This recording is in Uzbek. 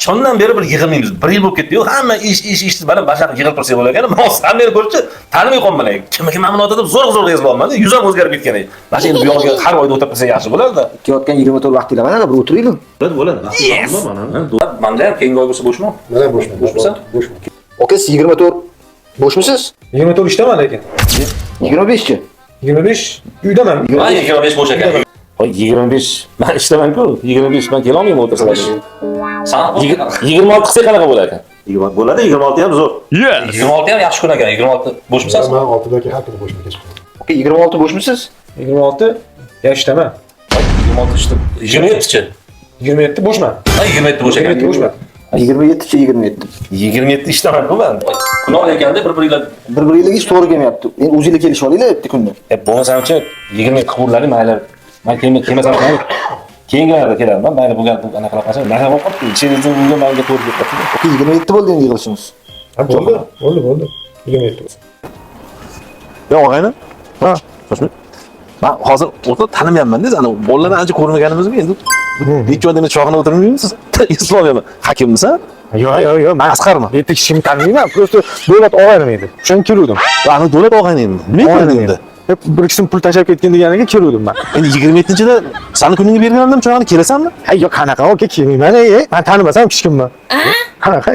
qachondan beri bir yig'ilmaymiz. 1 yil bo'lib ketdi-yu, hamma ish bilan bashaq yig'ilib tursa bo'lar ekan. Men ham meni ko'rchi, tanimay qolman. Kimga ma'lumot deb zo'r yozib olmadi. Yuz ham o'zgarib ketgan edi. Mana shu bu yo'lga har oyda o'tirib tursa yaxshi bo'lardi. Ketayotgan 24 vaqtinglar mana bir o'tiraylik. Bo'ladi. Manda ham keyingi oy bo'lsa bo'shmi? Mana bo'shman. Bo'lsa? Bo'shman. Aka siz 24 bo'shmisiz? 24 ishdaman lekin. 25 chi? 25 uydaman. Ha, 25 bo'sh ekan. 25 men ishdaman-ku. 25 men kela olmayman o'tirsalar. San 26 qilsa qanaqa bo'lar ekan? 20 bo'ladi, 26 ham zo'r. 26 ham yaxshi kun ekan. 26 bo'shmisiz? Men 6dagi har kuni bo'shman kechqurun. Aka 26 bo'shmisiz? 26 ishdaman. 26 ishda. 27chi? 27 bo'shman. Ha, 27 bo'sh ekan. 27 bo'shman. 27 chi 27. 27 ishdaman-ku men. Kunol ekanda bir-biringlar Bir-biringiz to'g'ri kelmayapti. Endi o'zingizlar kelishib olinglar bitta kunda. Bo'lmasamchi 27 qilurlar mayli. Men kelmasam mayli. Keyingilarda kelaman. Mayli bu gal anaqa qilib qolsa, mana bo'lib qoldi. Ichingizda unga menga to'g'ri kelib qoldi. Aka 27 bo'ldi endi yig'ilishimiz. Ha, bo'ldi. 27 bo'lsin. Yo, og'ayni. Ha, shoshma. Men hozir o'ta tanimayapman-da, ana bolalarni ancha ko'rmaganimizmi endi. Necha oydan chog'ini o'tirmaymiz? Islomiyaman. Hakimmisan? Yo'q, men Asqarmi? Yetik kim taniyman, просто davlat og'aynim edi. O'shan keluvdim. Ana davlat og'ayning. Men ko'rdim. Hep bir ikisini pul tashlab ketgan deganiga keluvdim men. Endi 27-da sani kuningga berganimdan chog'ini kelasanmi? Ha, yo'q, qanaqa oka kelmayman. Men tanimasam hech kimman. Qanaqa?